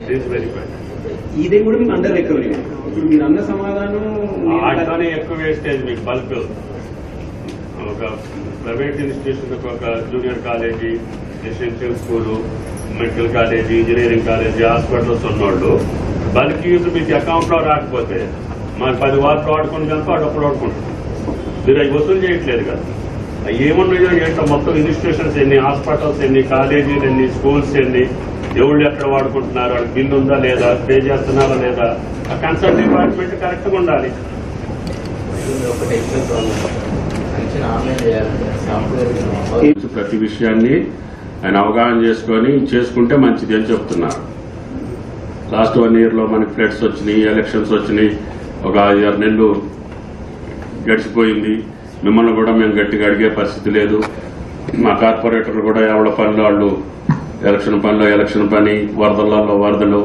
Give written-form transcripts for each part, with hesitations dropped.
ఇది కూడా మీకు అండర్ రికవరీ. ఇప్పుడు మీరు అన్న సమాధానం అట్లానే ఎక్కువ వేస్టేజ్ మీకు బల్క్ ఒక ప్రైవేట్ ఇన్స్టిట్యూషన్ ఒక junior college, residential school, medical college, engineering college, hospitals ఉన్నోళ్ళు బల్క్ యూజ్ మీకు అకౌంట్ లో రాకపోతే మాకు 10 వారాలు వాడుకుని కనుక వాడు అప్పుడు వాడుకుంటారు. మీరు అవి వసూలు చేయట్లేదు కదా. ఏమున్నాయో ఏంటో మొత్తం ఇన్స్టిట్యూషన్స్ ఎన్ని, హాస్పిటల్స్ ఎన్ని, కాలేజీలు ఎన్ని, స్కూల్స్ ఎన్ని, ఎవళ్ళు ఎక్కడ వాడుకుంటున్నారు, వాళ్ళకి బిల్లు ఉందా లేదా, పే చేస్తున్నారా లేదా, ఆ కన్సల్ట్ డిపార్ట్మెంట్ కరెక్ట్గా ఉండాలి. ప్రతి విషయాన్ని ఆయన అవగాహన చేసుకుంటే మంచిది అని చెప్తున్నారు. లాస్ట్ 1 year లో మనకి ఫ్లడ్స్ వచ్చినాయి, ఎలక్షన్స్ వచ్చినాయి, ఒక 5-6 నెలలు గడిచిపోయింది. మిమ్మల్ని కూడా మేము గట్టిగా అడిగే పరిస్థితి లేదు. మా కార్పొరేటర్లు కూడా ఎవరి పనులు వాళ్ళు, ఎలక్షన్ పని, వరదలలో వరదలు,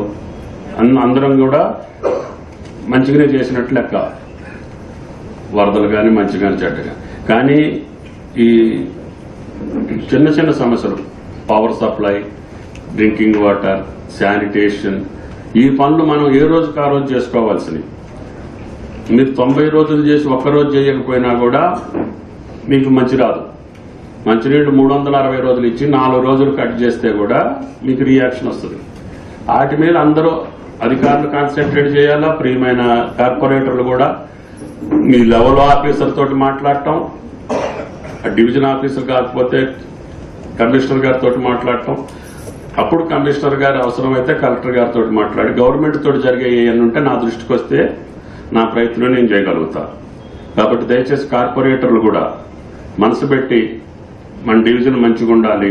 అందరం కూడా మంచిగానే చేసినట్లు లెక్క. వరదలు కానీ మంచి కానీ చెడ్డగా. కానీ ఈ చిన్న చిన్న సమస్యలు, power supply, drinking water, sanitation, ఈ పనులు మనం ఏ రోజుకి ఆ రోజు చేసుకోవాల్సినవి. మీరు 90 రోజులు చేసి ఒక్కరోజు చేయకపోయినా కూడా మీకు మంచి రాదు. మంచినీళ్ళు 360 రోజులు ఇచ్చి 4 రోజులు కట్ చేస్తే కూడా మీకు రియాక్షన్ వస్తుంది. వాటి మీద అందరూ అధికారులు కాన్సన్ట్రేట్ చేయాలా. ప్రియమైన కార్పొరేటర్లు కూడా మీ లెవెల్ ఆఫీసర్ తోటి మాట్లాడటం, డివిజన్ ఆఫీసర్ కాకపోతే కమిషనర్ గారితో మాట్లాడటం, అప్పుడు కమిషనర్ గారు అవసరమైతే కలెక్టర్ గారితో మాట్లాడి గవర్నమెంట్ తోటి జరిగే ఏమన్నా ఉంటే నా దృష్టికి వస్తే నా ప్రయత్నం నేను చేయగలుగుతా. కాబట్టి దయచేసి కార్పొరేటర్లు కూడా మనసు పెట్టి మన డివిజన్ మంచిగా ఉండాలి,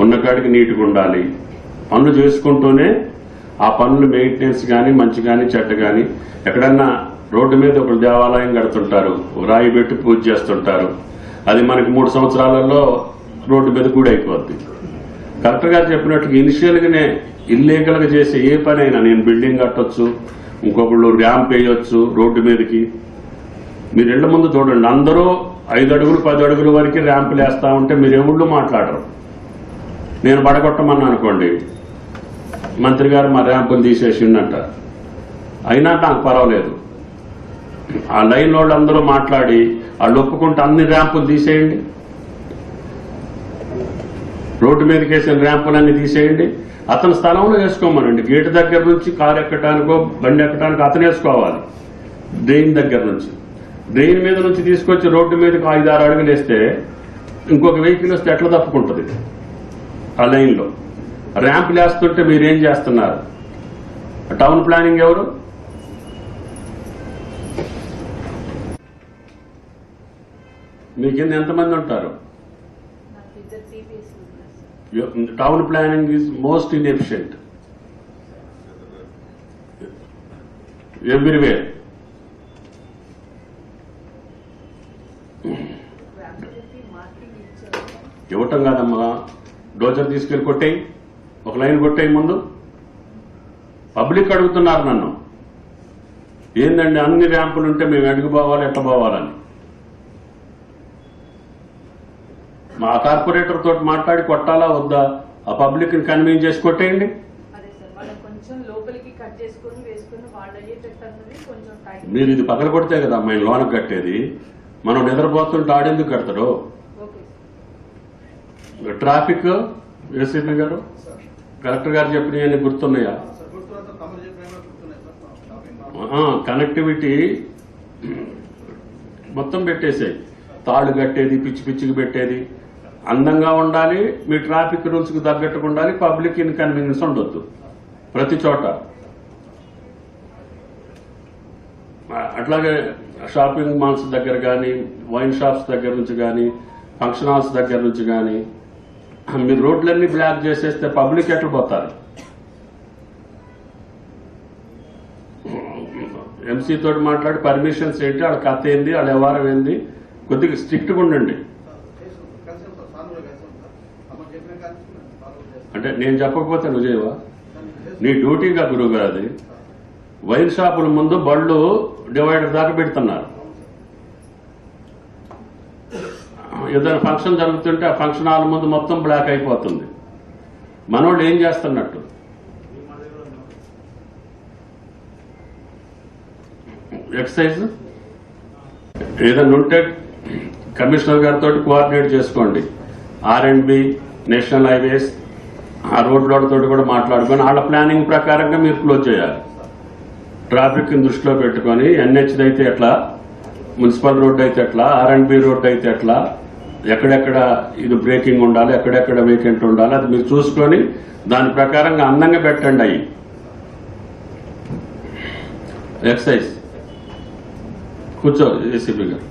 ఉన్నకాడికి నీట్గా ఉండాలి, పనులు చేసుకుంటూనే ఆ పనులు మెయింటెనెన్స్ కానీ మంచి కానీ చెడ్డ కానీ. ఎక్కడన్నా రోడ్డు మీద ఒక దేవాలయం కడుతుంటారు, రాయి పెట్టి పూజ చేస్తుంటారు, అది మనకి 3 సంవత్సరాలలో రోడ్డు మీద కూడా అయిపోద్ది. కలెక్టర్ గారు చెప్పినట్టుగా ఇనిషియల్గానే ఇల్లీగల్గా చేసే ఏ పని అయినా, నేను బిల్డింగ్ కట్టొచ్చు, ఇంకొకళ్ళు ర్యాంప్ వేయొచ్చు రోడ్డు మీదకి. మీరు ఇళ్ల ముందు చూడండి, అందరూ 5 అడుగులు 10 అడుగుల వరకు ర్యాంపులు వేస్తా ఉంటే మీరు ఎవళ్ళు మాట్లాడరు. నేను పడగొట్టమన్నా అనుకోండి, మంత్రి గారు మా ర్యాంపులు తీసేసిండంట, అయినా నాకు పర్వాలేదు. ఆ లైన్ వాళ్ళందరూ మాట్లాడి వాళ్ళు ఒప్పుకుంటే అన్ని ర్యాంపులు తీసేయండి, రోడ్డు మీదకి వేసిన ర్యాంపులన్నీ తీసేయండి. అతని స్థలంలో వేసుకోమనండి. గేటు దగ్గర నుంచి కారు ఎక్కడానికో బండి ఎక్కడానికో అతను వేసుకోవాలి. డ్రైన్ దగ్గర నుంచి, డ్రైన్ మీద నుంచి తీసుకొచ్చి రోడ్డు మీదకి 5-6 అడుగులు వేస్తే ఇంకొక వెహికల్ వస్తే ఎట్లా తప్పుకుంటుంది ఆ లైన్లో. ర్యాంపులు వేస్తుంటే మీరేం చేస్తున్నారు? టౌన్ ప్లానింగ్ ఎవరు? మీ కింద ఎంతమంది ఉంటారు? Town planning is most inefficient everywhere. ఇవ్వటం కాదమ్మా, డోజర్ తీసుకెళ్లి కొట్టేయి, ఒక లైన్ కొట్టేయి ముందు. పబ్లిక్ అడుగుతున్నారు నన్ను, ఏందండి అన్ని ర్యాంపులు ఉంటే మేము ఎడుగు పోవాలి, ఎట్లా పోవాలని. మా కార్పొరేటర్ తోటి మాట్లాడి కొట్టాలా వద్దా, ఆ పబ్లిక్ ని కన్వీన్స్ చేసి కొట్టేయండి. మీరు ఇది పగల కొడితే కదా అమ్మాయి లోనకు కట్టేది. మనం నిద్రపోతుంటే ఆడేందుకు కడతాడు? ట్రాఫిక్ ఏసీపీ గారు, కలెక్టర్ గారు చెప్పినవన్నీ గుర్తున్నాయా? కనెక్టివిటీ మొత్తం పెట్టేసాయి. తాళ్లు కట్టేది, పిచ్చి పిచ్చికి పెట్టేది. అందంగా ఉండాలి, మీ ట్రాఫిక్ రూల్స్ కు తగ్గట్టుగా ఉండాలి, పబ్లిక్ ఇన్కన్వీనియన్స్ ఉండొద్దు ప్రతి చోట. అట్లాగే షాపింగ్ మాల్స్ దగ్గర కానీ, వైన్ షాప్స్ దగ్గర నుంచి కానీ, ఫంక్షన్ హాల్స్ దగ్గర నుంచి కానీ మీరు రోడ్లన్నీ బ్లాక్ చేసేస్తే పబ్లిక్ ఎట్లా పోతారు? ఎంసీ తోటి మాట్లాడి పర్మిషన్స్ ఏంటి, వాళ్ళ కథ ఏంది, వాళ్ళ వ్యవహారం ఏంది, కొద్దిగా స్ట్రిక్ట్గా ఉండండి. అంటే నేను చెప్పకపోతే నువ్వు చేయవా? నీ డ్యూటీగా గురువు గారు అది. వైన్ షాపుల ముందు బళ్ళు డివైడర్ దాకా పెడుతున్నారు. ఏదైనా ఫంక్షన్ జరుగుతుంటే ఆ ఫంక్షన్ హాల్ ముందు మొత్తం బ్లాక్ అయిపోతుంది. మనోళ్ళు ఏం చేస్తున్నట్టు? ఎక్సైజ్ ఏదన్నా ఉంటే కమిషనర్ గారితో కోఆర్డినేట్ చేసుకోండి. R&B, నేషనల్ హైవేస్, ఆ రోడ్లతో కూడా మాట్లాడుకొని వాళ్ళ ప్లానింగ్ ప్రకారంగా మీరు క్లోజ్ చేయాలి. ట్రాఫిక్ దృష్టిలో పెట్టుకొని NH అయితే ఎట్లా, మున్సిపల్ రోడ్ అయితే ఎట్లా, R&B రోడ్ అయితే ఎట్లా, ఎక్కడెక్కడ ఇది బ్రేకింగ్ ఉండాలి, ఎక్కడెక్కడ వేకెంట్ ఉండాలి, అది మీరు చూసుకొని దాని ప్రకారంగా అందంగా పెట్టండి. అయ్యి ఎక్సైజ్ కూర్చో ఏసీపీ గారు.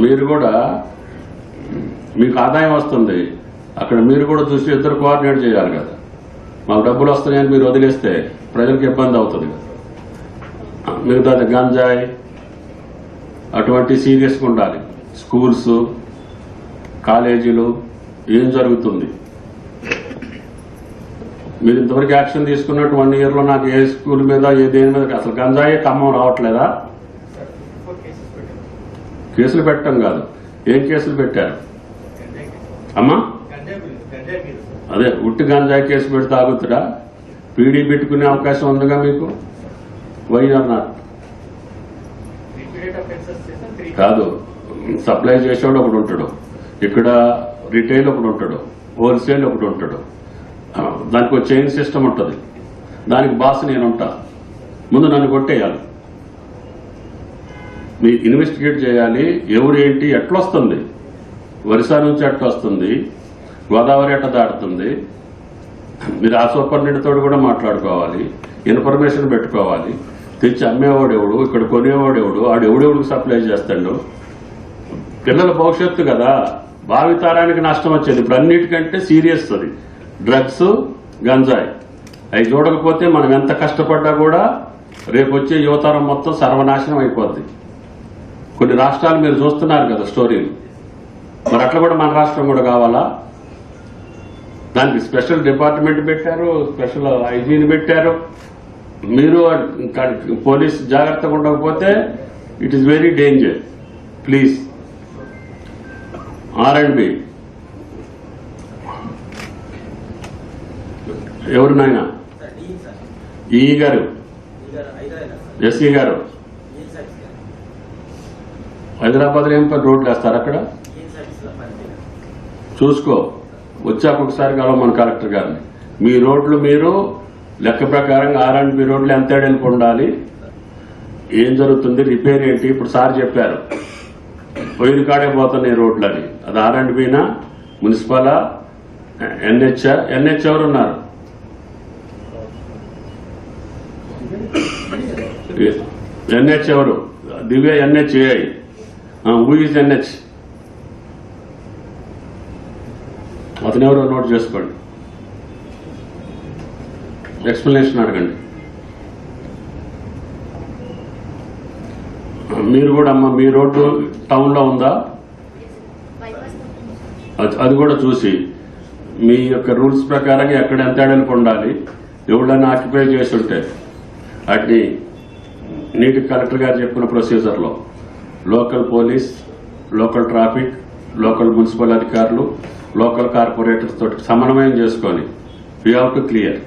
మీరు కూడా మీకు ఆదాయం వస్తుంది, అక్కడ మీరు కూడా చూసి ఇద్దరు కోఆర్డినేట్ చేయాలి కదా. మాకు డబ్బులు వస్తున్నాయని మీరు వదిలేస్తే ప్రజలకు ఇబ్బంది అవుతుంది కదా. మిగతాది గంజాయి అటువంటి సీరియస్గా ఉండాలి. స్కూల్స్, కాలేజీలు ఏం జరుగుతుంది? మీరు ఇంతవరకు యాక్షన్ తీసుకున్నట్టు 1 yearలో నాకు ఏ స్కూల్ మీద ఏ దేని మీద అసలు గంజాయి ఖమ్మం రావట్లేదా? కేసులు పెట్టడం కాదు, ఏం కేసులు పెట్టారు అమ్మా? అదే ఉట్టి గంజాయి కేసు పెడితే ఆగుతుడా? పీడీ పెట్టుకునే అవకాశం ఉందిగా మీకు. Why are not? కాదు, సప్లై చేసేవాడు ఒకడు ఉంటాడు, ఇక్కడ రిటైల్ ఒకడు ఉంటాడు, హోల్సేల్ ఒకడు ఉంటాడు. దానికి ఒక చైన్ సిస్టమ్ ఉంటుంది. దానికి బాస్ నేనుంటా. ముందు నన్ను కొట్టేయాలి. మీ ఇన్వెస్టిగేట్ చేయాలి. ఎవరు ఏంటి ఎట్లొస్తుంది, ఒరిస్సా నుంచి ఎట్లొస్తుంది, గోదావరి ఎట్ట దాటుతుంది. మీరు ఆ సూపరింటెండెంట్తో కూడా మాట్లాడుకోవాలి, ఇన్ఫర్మేషన్ పెట్టుకోవాలి. తెచ్చి అమ్మేవాడు ఎవడు, ఇక్కడ కొనేవాడు ఎవడు, ఆడు ఎవడెవడికి సప్లై చేస్తాడు. పిల్లల భవిష్యత్తు కదా, భావితరానికి నష్టం వచ్చేది. ఇప్పుడు అన్నిటికంటే సీరియస్ అది డ్రగ్స్, గంజాయి. అవి చూడకపోతే మనం ఎంత కష్టపడ్డా కూడా రేపు వచ్చే యువతరం మొత్తం సర్వనాశనం అయిపోద్ది. కొన్ని రాష్ట్రాలు మీరు చూస్తున్నారు కదా స్టోరీలు. మరి అట్లా కూడా మన రాష్ట్రం కూడా కావాలా? దానికి స్పెషల్ డిపార్ట్మెంట్ పెట్టారు, స్పెషల్ ఐజీని పెట్టారు. మీరు పోలీస్ జాగ్రత్తగా ఉండకపోతే it is very danger. Please. R&B ఎవరు నాయన? ఈ గారు, ఎస్ఈ గారు. హైదరాబాద్లో ఏం పని రోడ్లు వేస్తారు అక్కడ? చూసుకో, వచ్చాక ఒకసారి కలవమని కలెక్టర్ గారిని. మీ రోడ్లు మీరు లెక్క ప్రకారంగా R&B రోడ్లు ఎంత ఎడల్పు ఉండాలి, ఏం జరుగుతుంది, రిపేర్ ఏంటి. ఇప్పుడు సార్ చెప్పారు పోయిన కాడే పోతున్నాయి రోడ్లు అని. అది R&Bనా, మున్సిపలా, NH ఎవరున్నారు? NH ఎవరు? దివ్య NH AI. Who is NH? అతను ఎవరో నోట్ చేసుకోండి, ఎక్స్ప్లెనేషన్ అడగండి. మీరు కూడా అమ్మ, మీ రోడ్డు టౌన్లో ఉందా? అది కూడా చూసి మీ యొక్క రూల్స్ ప్రకారంగా ఎక్కడ ఎంత ఎడల్పు ఉండాలి, ఎవడన్నా ఆక్యుపై చేసి ఉంటే వాటిని నీటి కలెక్టర్ గారు చెప్పిన ప్రొసీజర్లో local police, local traffic, local municipal అధికారులు, లోకల్ కార్పొరేటర్స్ తోటి సమన్వయం చేసుకొని వీ హ్యావ్ టు క్లియర్.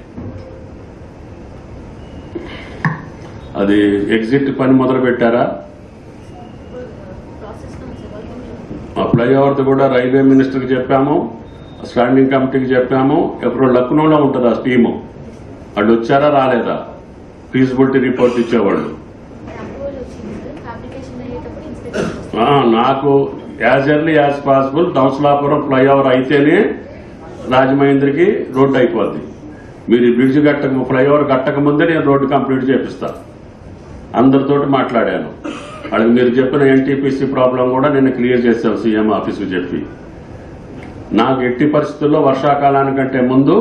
అది ఎగ్జిట్ పని మొదలు పెట్టారా? ఫ్లైఓవర్ది కూడా రైల్వే మినిస్టర్కి చెప్పాము, స్టాండింగ్ కమిటీకి చెప్పాము. ఎప్పుడు లక్నోలో ఉంటుంది ఆ టీము. వాళ్ళు వచ్చారా రాలేదా? ఫీజిబిలిటీ రిపోర్ట్ ఇచ్చేవాళ్ళు. నాకు as early as possible Damsalapuram flyover అయితేనే రాజమహేంద్రకి రోడ్డు అయిపోద్ది. మీరు బ్రిడ్జ్ ఫ్లైఓవర్ కట్టక ముందే నేను రోడ్డు కంప్లీట్ చేపిస్తా. అందరితోటి మాట్లాడాను. వాళ్ళకి మీరు చెప్పిన NTPC ప్రాబ్లం కూడా నేను క్లియర్ చేశాను సీఎం ఆఫీస్కి చెప్పి. నాకు ఎట్టి పరిస్థితుల్లో వర్షాకాలానికంటే ముందు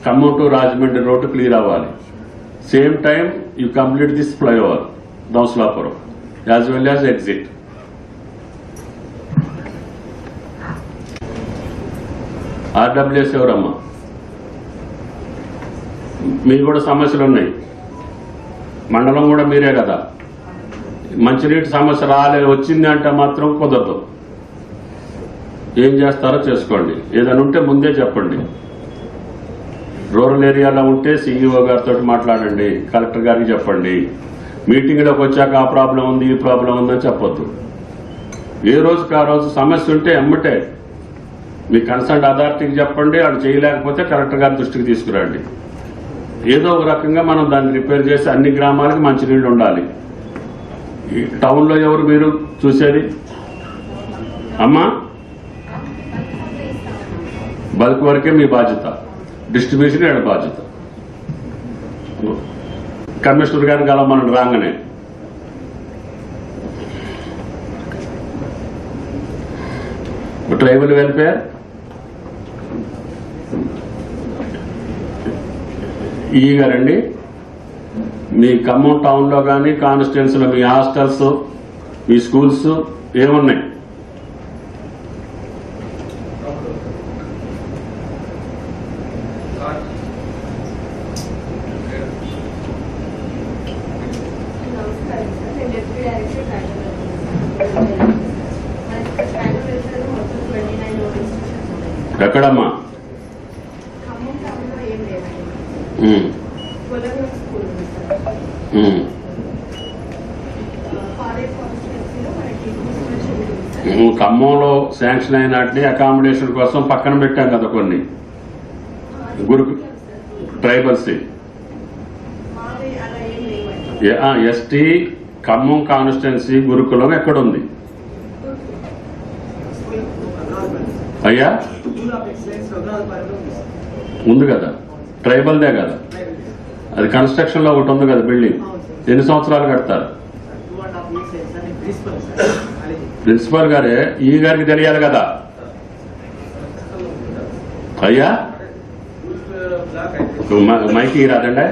Khammam to Rajahmundry road clear అవ్వాలి. Same time you complete this flyover Dhamsalapuram as well as exit. RWS ఎవరమ్మా? మీకు కూడా సమస్యలు ఉన్నాయి. మండలం కూడా మీరే కదా. మంచినీటి సమస్య వచ్చింది అంటే మాత్రం కుదరదు. ఏం చేస్తారో చేసుకోండి. ఏదైనా ఉంటే ముందే చెప్పండి. రూరల్ ఏరియాలో ఉంటే సీఈఓ గారితో మాట్లాడండి, కలెక్టర్ గారికి చెప్పండి. మీటింగ్లోకి వచ్చాక ఆ ప్రాబ్లం ఉంది, ఈ ప్రాబ్లం ఉందని చెప్పొద్దు. ఏ రోజుకి ఆ రోజు సమస్య ఉంటే ఎమ్మటే మీ కన్సర్న్ అథారిటీకి చెప్పండి. అది చేయలేకపోతే కలెక్టర్ గారి దృష్టికి తీసుకురండి. ఏదో ఒక రకంగా మనం దాన్ని రిపేర్ చేసి అన్ని గ్రామాలకి మంచినీళ్ళు ఉండాలి. ఈ టౌన్లో ఎవరు మీరు చూసేది? అమ్మా, బల్క్ వరకే మీ బాధ్యత, డిస్ట్రిబ్యూషన్ ఏడ బాధ్యత. కమిషనర్ గారిని కలవమని రాగానే ట్రైబల్ వెల్ఫేర్ ఈ గారండి, మీ ఖమ్మం టౌన్లో కానీ కాన్స్టిట్యున్సీలో మీ హాస్టల్స్, మీ స్కూల్స్ ఏమున్నాయి? ఎక్కడమ్మా? ఖమ్మంలో శాంక్షన్ అయినట్టు అకామిడేషన్ కోసం పక్కన పెట్టాం కదా కొన్ని గురు ట్రైబల్స్. ఎస్టీ ఖమ్మం కాన్స్టిట్యున్సీ గురుకులం ఎక్కడుంది అయ్యా? ఉంది కదా, ట్రైబల్దే కదా. అది కన్స్ట్రక్షన్ లో ఒకటి ఉంది కదా బిల్డింగ్. ఎన్ని సంవత్సరాలు కడతారు? ప్రిన్సిపల్ గారే, ఈ గారికి తెలియాలి కదా అయ్యా. మైకి రాదండి.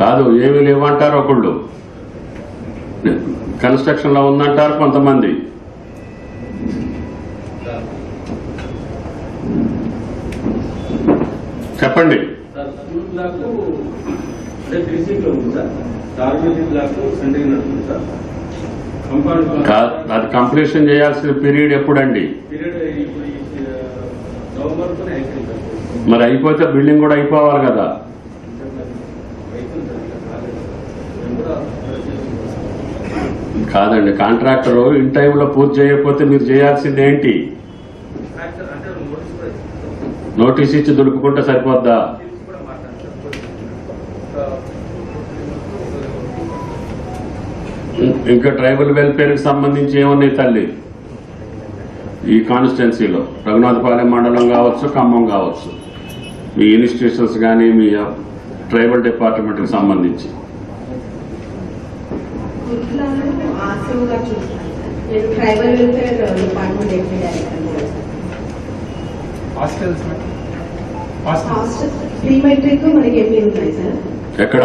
కాదు, ఏమీ లేవంటారు ఒకళ్ళు, కన్స్ట్రక్షన్ లో ఉందంటారు కొంతమంది. చెప్పండి. అది కంప్లీషన్ చేయాల్సిన పీరియడ్ ఎప్పుడండి? మరి అయిపోతే బిల్డింగ్ కూడా అయిపోవాలి కదా. కాదండి, కాంట్రాక్టర్ ఇన్ టైంలో పూర్తి చేయకపోతే మీరు చేయాల్సింది ఏంటి? నోటీస్ ఇచ్చి దొరుకుకుంటే సరిపోద్దా? ఇంకా ట్రైబల్ వెల్ఫేర్ కి సంబంధించి ఏమున్నాయి తల్లి ఈ కాన్స్టిట్యున్సీలో? రఘునాథపాలెం మండలం కావచ్చు, ఖమ్మం కావచ్చు, మీ ఇన్స్టిట్యూషన్స్ కానీ మీ ట్రైబల్ డిపార్ట్మెంట్ కి సంబంధించి ఎక్కడ?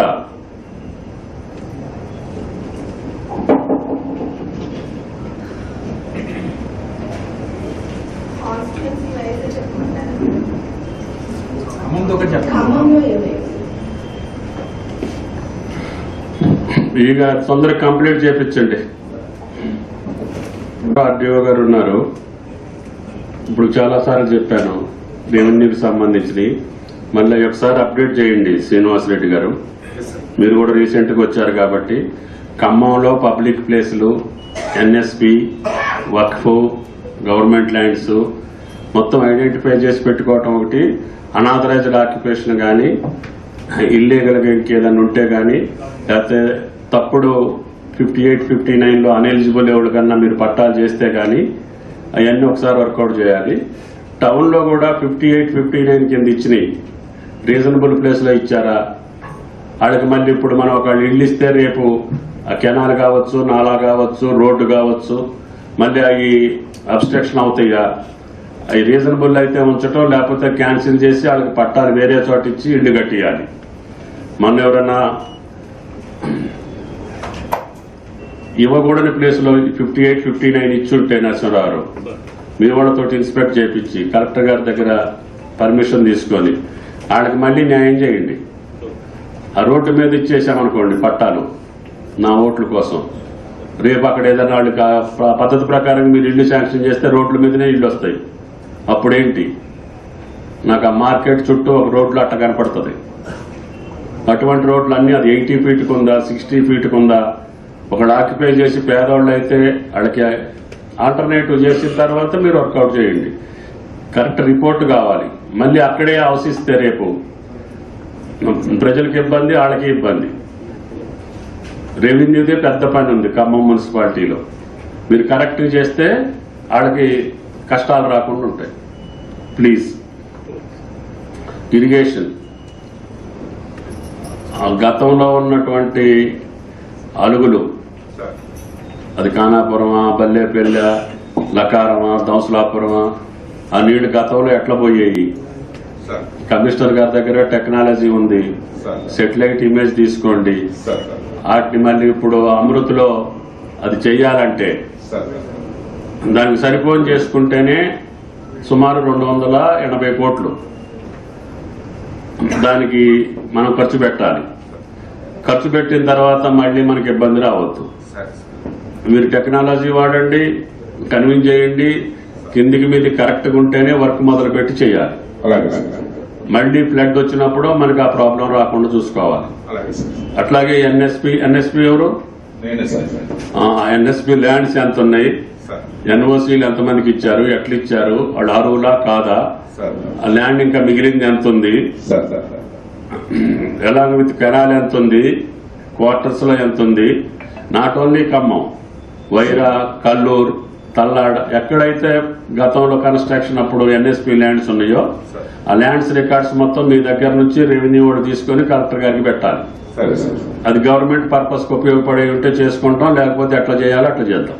ఇక తొందరగా కంప్లీట్ చేయించండి. ఆర్డీఓ గారు ఉన్నారు, ఇప్పుడు చాలాసార్లు చెప్పాను రెవెన్యూకి సంబంధించి. మళ్ళీ ఒకసారి అప్డేట్ చేయండి శ్రీనివాసరెడ్డి గారు. మీరు కూడా రీసెంట్గా వచ్చారు కాబట్టి ఖమ్మంలో పబ్లిక్ ప్లేసులు, ఎన్ఎస్పి, వక్ఫ్, గవర్నమెంట్ ల్యాండ్స్ మొత్తం ఐడెంటిఫై చేసి పెట్టుకోవటం ఒకటి. అనాథరైజ్డ్ ఆక్యుపేషన్ కానీ ఇల్లీగల్గా ఇంకేదన్నా ఉంటే కానీ, లేకపోతే తప్పుడు 58, 59లో అన్ఎలిజిబుల్ ఎవరికన్నా మీరు పట్టాలు చేస్తే కానీ అవన్నీ ఒకసారి వర్కౌట్ చేయాలి. టౌన్లో కూడా 58, 59 కింద ఇచ్చినాయి రీజనబుల్ ప్లేస్లో ఇచ్చారా? వాళ్ళకి మళ్ళీ ఇప్పుడు మనం ఒక ఇల్లు ఇస్తే రేపు ఆ కెనాల్ కావచ్చు, నాలా కావచ్చు, రోడ్డు కావచ్చు, మళ్ళీ అవి అబ్స్ట్రక్షన్ అవుతాయా? అవి రీజనబుల్ అయితే ఉంచటం, లేకపోతే క్యాన్సిల్ చేసి వాళ్ళకి పట్టాలు వేరే చోట ఇచ్చి ఇల్లు కట్టియాలి. మొన్న ఎవరన్నా ఇవ్వకూడని ప్లేస్లో 58, 59 ఇచ్చుంటే నరసింహరావు మీ వాళ్ళతో ఇన్స్పెక్ట్ చేయించి కలెక్టర్ గారి దగ్గర పర్మిషన్ తీసుకొని వాళ్ళకి మళ్ళీ న్యాయం చేయండి. ఆ రోడ్డు మీద ఇచ్చేసామనుకోండి పట్టాలు నా ఓట్ల కోసం, రేపు అక్కడ ఏదైనా వాళ్ళు పద్ధతి ప్రకారం మీరు ఇల్లు శాంక్షన్ చేస్తే రోడ్ల మీదనే ఇల్లు వస్తాయి. అప్పుడేంటి, నాకు ఆ మార్కెట్ చుట్టూ ఒక రోడ్లు అట్ట కనపడుతుంది. అటువంటి రోడ్లు అన్నీ అది 80 ఫీట్కి ఉందా, 60 ఫీట్కి ఉందా, ఒకడు ఆక్యుపై చేసి పేదవాళ్ళు అయితే వాళ్ళకి ఆల్టర్నేటివ్ చేసిన తర్వాత మీరు వర్కౌట్ చేయండి. కరెక్ట్ రిపోర్ట్ కావాలి. మళ్ళీ అక్కడే అవసిస్తే రేపు ప్రజలకు ఇబ్బంది, వాళ్ళకి ఇబ్బంది. రెవెన్యూదే పెద్ద పని ఉంది ఖమ్మం మున్సిపాలిటీలో. మీరు కరెక్ట్ చేస్తే వాళ్ళకి కష్టాలు రాకుండా ఉంటాయి. ప్లీజ్. ఇరిగేషన్ గతంలో ఉన్నటువంటి అలుగులు, అది కానాపురమా, బల్లేపల్లి, లకారమా, దౌసలాపురమా, ఆ నీళ్లు గతంలో ఎట్లా పోయేవి? కమిషనర్ గారి దగ్గర టెక్నాలజీ ఉంది, సెటిలైట్ ఇమేజ్ తీసుకోండి. వాటిని మళ్ళీ ఇప్పుడు అమృత్లో అది చెయ్యాలంటే దానికి సరిపోని చేసుకుంటేనే సుమారు 280 కోట్లు దానికి మనం ఖర్చు పెట్టాలి. ఖర్చు పెట్టిన తర్వాత మళ్ళీ మనకి ఇబ్బంది రావద్దు. మీరు టెక్నాలజీ వాడండి, కన్విన్స్ చేయండి. కిందికి మీది కరెక్ట్గా ఉంటేనే వర్క్ మొదలుపెట్టి చేయాలి. మళ్ళీ ఫ్లడ్ వచ్చినప్పుడు మనకి ఆ ప్రాబ్లం రాకుండా చూసుకోవాలి. అట్లాగే ఎన్ఎస్పి ఎవరు, ఎన్ఎస్పి ల్యాండ్స్ ఎంత ఉన్నాయి, ఎన్ఓసీలు ఎంతమందికి ఇచ్చారు, ఎట్లా ఇచ్చారు, వాళ్ళు అరువులా కాదా, ఆ ల్యాండ్ ఇంకా మిగిలింది ఎంత ఉంది, ఎలాగ విత్ కెనాల్ ఎంత ఉంది, క్వార్టర్స్ లో ఎంత ఉంది. నాట్ ఓన్లీ ఖమ్మం, వైరా, కల్లూరు, తల్లాడ, ఎక్కడైతే గతంలో కన్స్ట్రక్షన్ అప్పుడు ఎన్ఎస్పి ల్యాండ్స్ ఉన్నాయో ఆ ల్యాండ్స్ రికార్డ్స్ మొత్తం మీ దగ్గర నుంచి రెవెన్యూ కూడా తీసుకుని కలెక్టర్ గారికి పెట్టాలి. అది గవర్నమెంట్ పర్పస్ కు ఉపయోగపడే ఉంటే చేసుకుంటాం, లేకపోతే ఎట్లా చేయాలో అట్లా చేద్దాం.